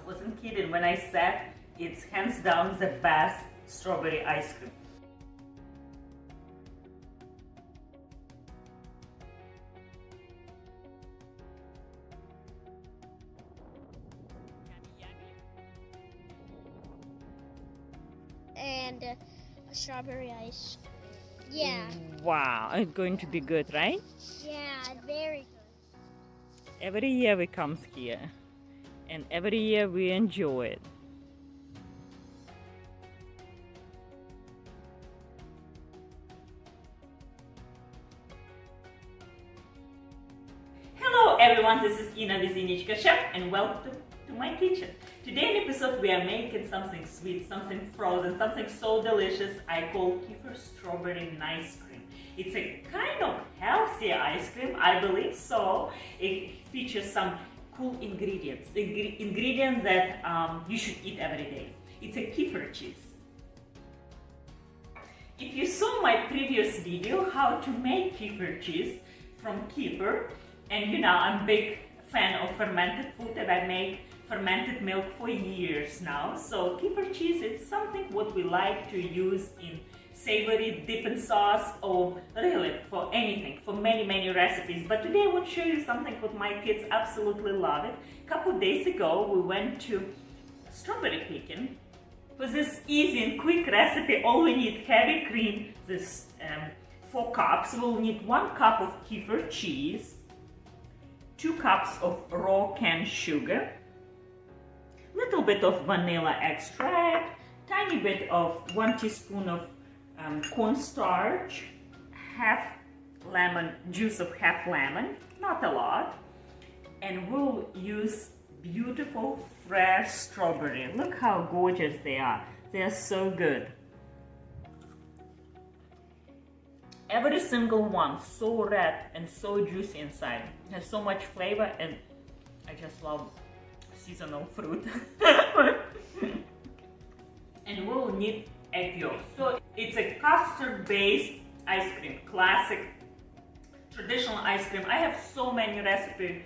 wasn't kidding when I said it's hands down the best strawberry ice cream. And strawberry ice. Yeah. Wow, it's going to be good, right? Yeah, very good. Every year we come here, and every year we enjoy it. Hello everyone, this is Ina with Innichka Chef, and welcome to my kitchen. Today in episode we are making something sweet, something frozen, something so delicious I call Kefir strawberry ice cream. It's a kind of healthy ice cream, I believe so. It features some cool ingredients, ingredients that you should eat every day. It's a kefir cheese. If you saw my previous video how to make kefir cheese from kefir, and you know I'm a big fan of fermented food, and I make fermented milk for years now. So kefir cheese is something what we like to use in savory dipping sauce, or really for anything, for many recipes. But today I want to show you something what my kids absolutely love it. A couple of days ago we went to strawberry picking. For this easy and quick recipe, all we need heavy cream, this 4 cups. We'll need 1 cup of kefir cheese, 2 cups of raw canned sugar, little bit of vanilla extract, tiny bit of 1 teaspoon of cornstarch, half lemon, juice of half lemon, not a lot, and we'll use beautiful fresh strawberry. Look how gorgeous they are. They are so good. Every single one so red and so juicy inside. It has so much flavor, and I just love seasonal fruit. And we'll need egg yolk. So it's a custard based ice cream, classic traditional ice cream. I have so many recipes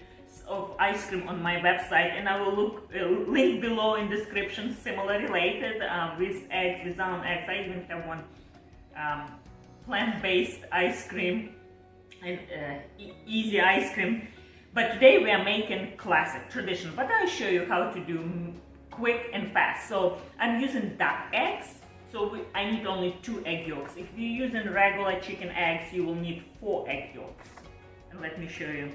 of ice cream on my website, and I will link below in description, similar related, with eggs, without eggs. I even have one plant-based ice cream and easy ice cream. But today we are making classic traditional, but I'll show you how to do quick and fast. So I'm using duck eggs, so I need only 2 egg yolks. If you're using regular chicken eggs, you will need 4 egg yolks. And let me show you.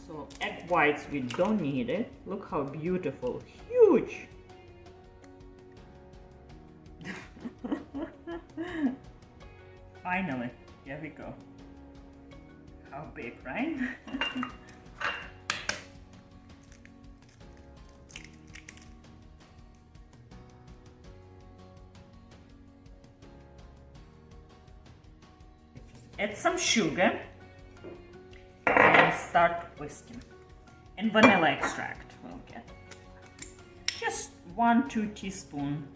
So egg whites, we don't need it. Look how beautiful, huge. Finally, here we go. How big, right? Add some sugar and start whisking. And vanilla extract we'll get. Just 1-2 teaspoons.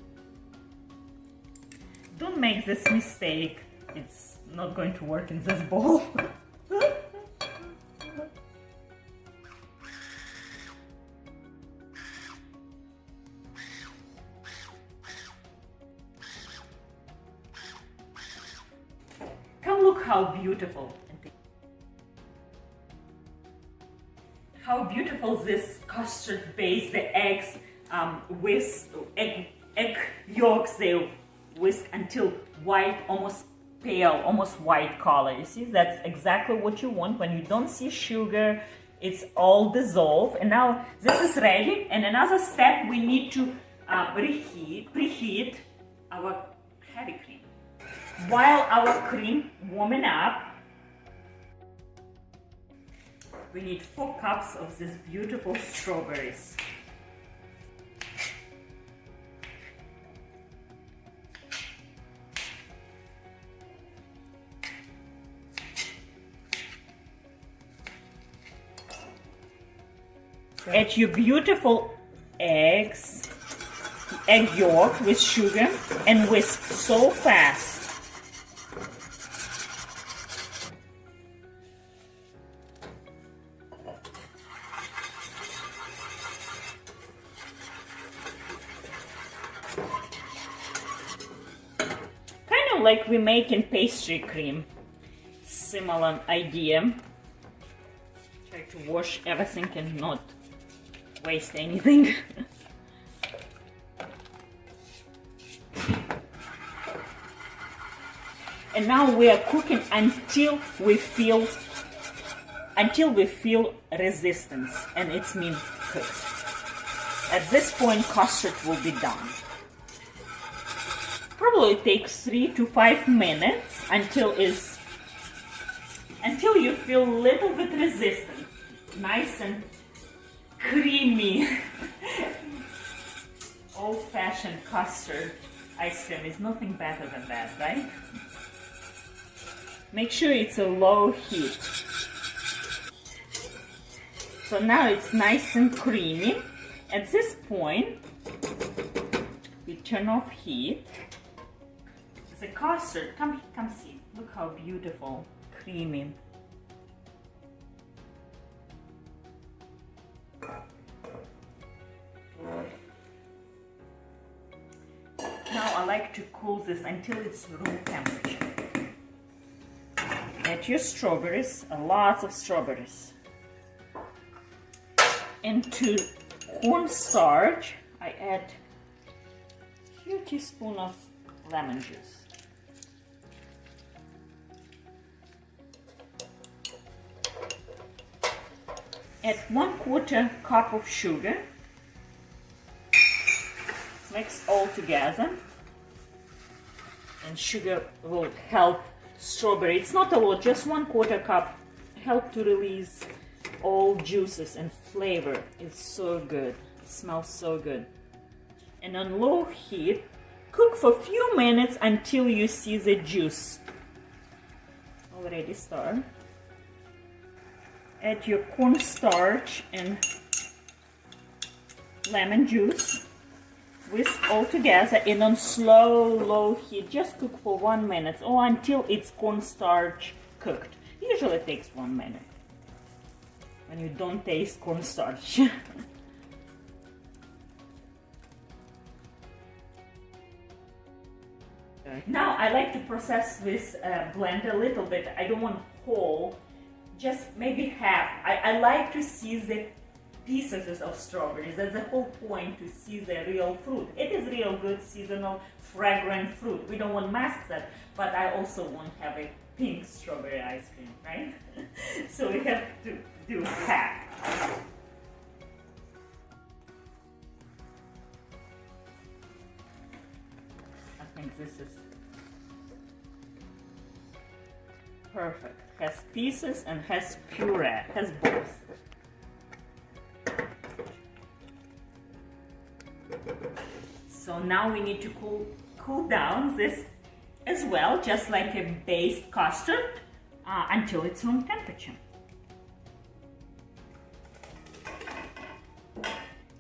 Don't make this mistake. It's not going to work in this bowl. Come look how beautiful. How beautiful this custard base, the eggs with egg yolks, they whisk until white, almost pale, almost white color. You see, that's exactly what you want when you don't see sugar. It's all dissolved, and now this is ready. And another step, we need to preheat our heavy cream. While our cream warming up, we need 4 cups of these beautiful strawberries. Add your beautiful eggs, egg yolk with sugar, and whisk so fast. kind of like we make in pastry cream. Similar idea. Try to wash everything and not waste anything. And now we are cooking until we feel resistance, and it's means cooked. At this point, custard will be done. Probably takes 3 to 5 minutes until you feel a little bit resistant, nice and creamy. Old-fashioned custard ice cream is nothing better than that, right? Make sure it's a low heat. So now it's nice and creamy. At this point, we turn off heat. The custard, come see. Look how beautiful, creamy. Now I like to cool this until it's room temperature. Add your strawberries, lots of strawberries. Into cornstarch, I add a few teaspoons of lemon juice. Add 1/4 cup of sugar. Mix all together. And sugar will help strawberry. It's not a lot, just 1/4 cup. Help to release all juices and flavor. It's so good. It smells so good. And on low heat, cook for a few minutes until you see the juice already start. Add your cornstarch and lemon juice. Whisk all together and on low heat. Just cook for 1 minute or until it's cornstarch cooked. Usually it takes 1 minute when you don't taste cornstarch. Now I like to process this blender a little bit. I don't want whole, just maybe half. I like to see the pieces of strawberries. That's the whole point, to see the real fruit. It is real good seasonal fragrant fruit. We don't want mask that, but I also want to have a pink strawberry ice cream, right? So we have to do half. I think this is perfect. Has pieces and has puree, has both. So now we need to cool down this as well, just like a base custard, until it's room temperature.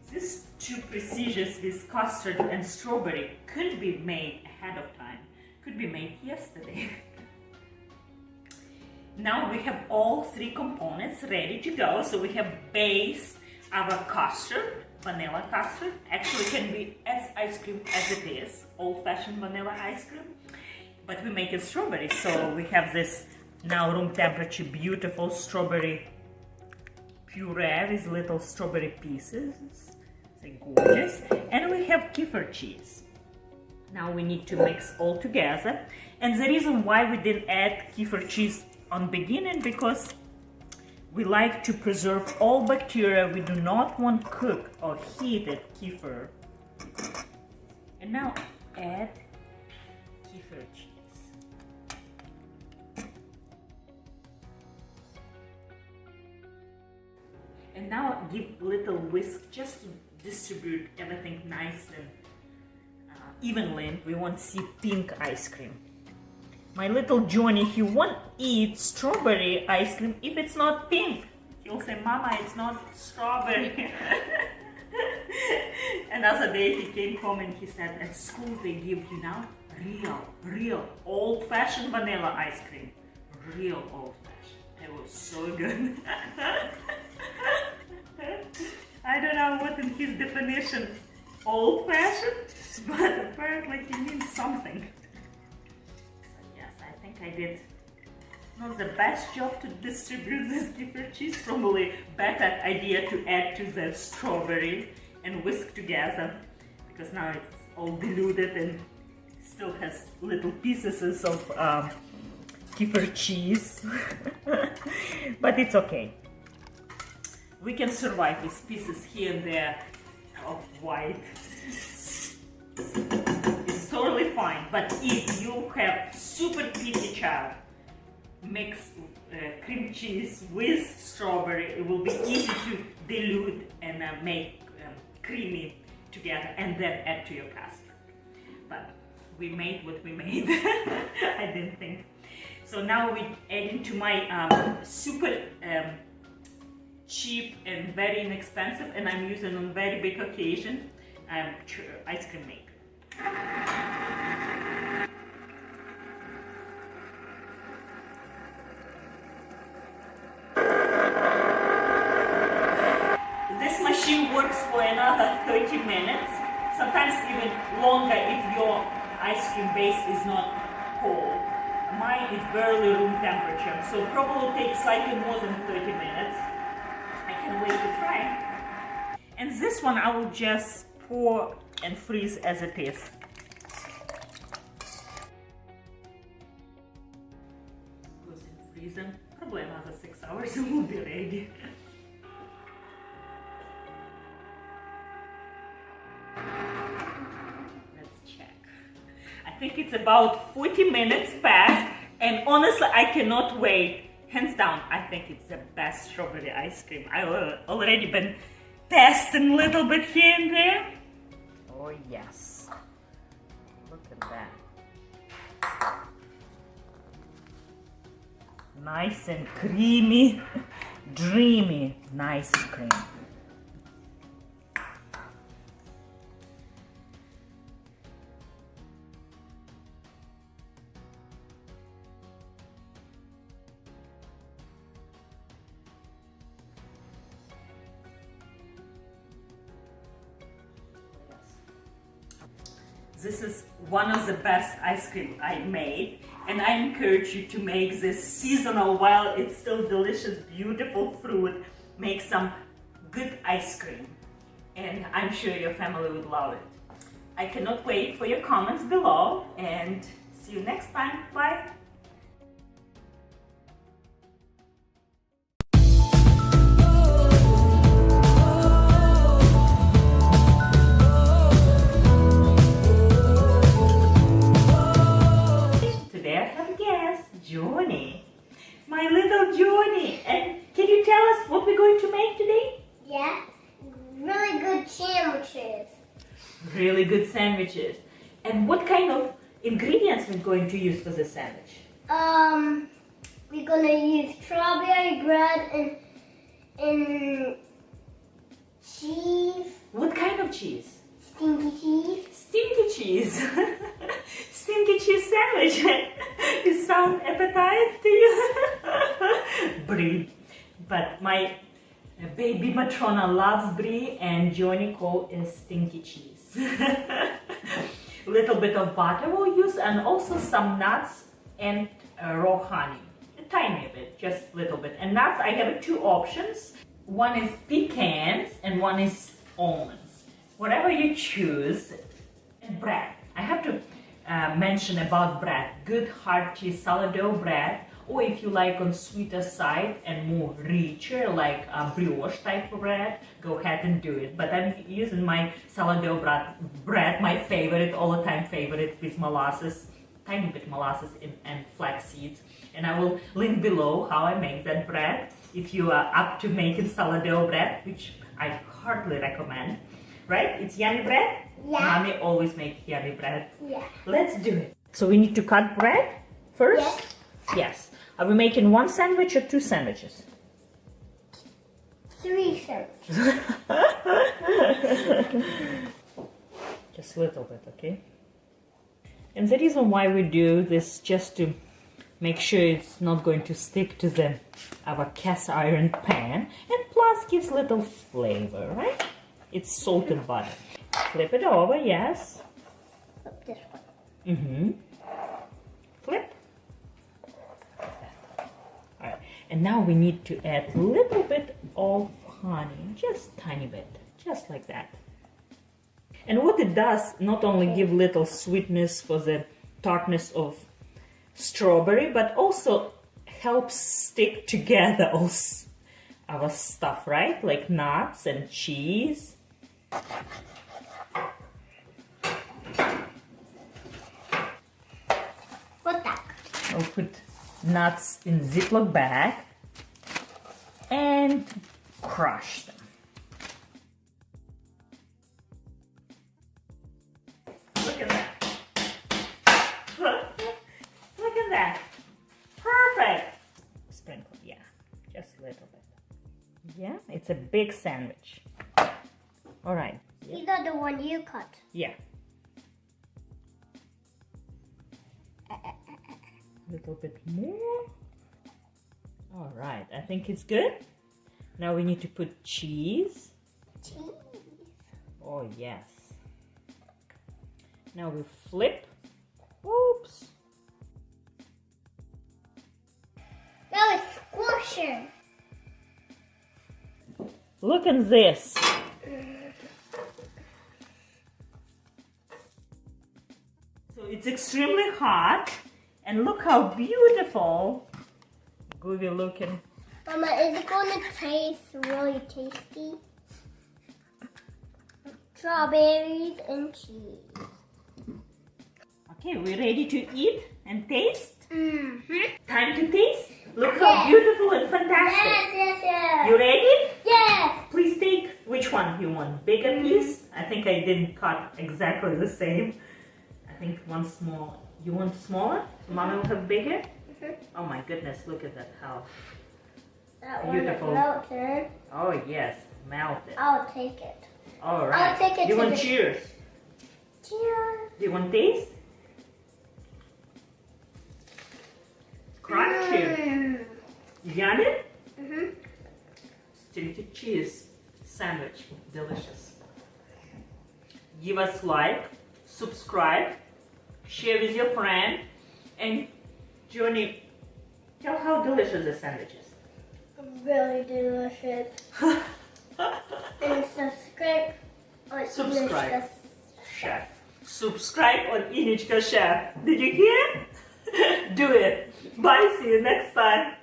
These two procedures with custard and strawberry could be made ahead of time, could be made yesterday. Now we have all 3 components ready to go. So we have base, our custard, vanilla custard. Actually can be as ice cream as it is, old-fashioned vanilla ice cream. But we make it strawberry, so we have this now room temperature beautiful strawberry puree with little strawberry pieces. It's gorgeous. And we have Kefir cheese. Now we need to mix all together. And the reason why we didn't add Kefir cheese on beginning, because we like to preserve all bacteria. We do not want cooked or heated kefir. And now add Kefir cheese. And now give little whisk just to distribute everything nice and evenly. We want to see pink ice cream. My little Johnny, he won't eat strawberry ice cream if it's not pink. He'll say, Mama, it's not strawberry. Another day he came home and he said, at school they give you now real old-fashioned vanilla ice cream. Real old-fashioned. It was so good. I don't know what in his definition old-fashioned, but apparently he means something. think I did not the best job to distribute this kefir cheese. Probably better idea to add to the strawberry and whisk together, because now it's all diluted and still has little pieces of kefir cheese. But it's okay. We can survive with pieces here and there of white. It's totally fine. But if you have super picky child, mix cream cheese with strawberry, it will be easy to dilute and make creamy together and then add to your custard. But we made what we made. I didn't think. So now we add into my super cheap and very inexpensive, and I'm using on very big occasion, ice cream maker. This machine works for another 30 minutes, sometimes even longer if your ice cream base is not cold. Mine is barely room temperature, so probably takes slightly more than 30 minutes. I can wait to try. And this one I will just pour and freeze as it is. Goes in freezer, probably another 6 hours and will be ready. I think it's about 40 minutes past, and honestly I cannot wait. Hands down, I think it's the best strawberry ice cream. I've already been testing a little bit here and there. Oh yes, look at that. Nice and creamy, dreamy, nice cream. This is one of the best ice cream I made, and I encourage you to make this seasonal while it's still delicious, beautiful fruit. Make some good ice cream, and I'm sure your family would love it. I cannot wait for your comments below, and see you next time. Bye! Johnny, my little Johnny, and can you tell us what we're going to make today? Yeah, really good sandwiches. Really good sandwiches. And what kind of ingredients we're going to use for the sandwich? We're gonna use strawberry bread and cheese. What kind of cheese? Stinky cheese. Stinky cheese. Stinky cheese sandwich. It sounds appetizing to you? Brie. But my baby Matrona loves brie, and Johnny call is stinky cheese. Little bit of butter we'll use, and also some nuts and raw honey. A tiny bit, just a little bit. And nuts, I have two options. One is pecans and one is almonds. Whatever you choose. And bread. I have to mention about bread. Good hearty sourdough bread, or if you like on sweeter side and more richer, like brioche type of bread, go ahead and do it. But I'm using my sourdough bread, my favorite, all the time favorite, with molasses, tiny bit molasses and flax seeds. And I will link below how I make that bread if you are up to making sourdough bread, which I heartily recommend. Right? It's yummy bread? Yeah. Mommy always makes yummy bread. Yeah. Let's do it. So we need to cut bread first? Yes. Yes. Are we making one sandwich or two sandwiches? 3 sandwiches. Just a little bit, okay? And the reason why we do this, just to make sure it's not going to stick to our cast iron pan, and plus gives little flavor, right? It's salted butter. Flip it over, yes. Flip this one. Mm-hmm. Flip. And now we need to add a little bit of honey, just tiny bit, just like that. And what it does, not only give little sweetness for the tartness of strawberry, but also helps stick together all our stuff, right? Like nuts and cheese. Вот так. I'll put nuts in Ziploc bag and crush them. Look at that. Look at that. Perfect. Sprinkle, yeah, just a little bit. Yeah, it's a big sandwich. All right. These are the one you cut. Yeah. A little bit more. All right, I think it's good. Now we need to put cheese. Cheese. Oh, yes. Now we flip. Oops. Now it's squishing. Look at this. So it's extremely hot. And look how beautiful. Gooey looking. Mama, is it going to taste really tasty? Strawberries and cheese. Okay, we're ready to eat and taste. Mm-hmm. Time to taste. Look how beautiful and fantastic. Yes. You ready? Yes. Please take which one you want. Bigger piece? I think I didn't cut exactly the same. I think one small. You want smaller? Mommy will have bigger? Oh my goodness, look at that, how That beautiful. one is melted. Oh yes, melted. I'll take it. All right. I'll take it Do you to want the- cheers? Cheers. Do you want taste? Crunchy. You got it? Mm-hmm. Stilted cheese sandwich, delicious. Give us like, subscribe, share with your friend, and Johnny, tell how delicious the sandwich is. Really delicious. And subscribe on Subscribe. Innichka Chef. Subscribe on Innichka Chef. Did you hear? Do it. Bye. See you next time.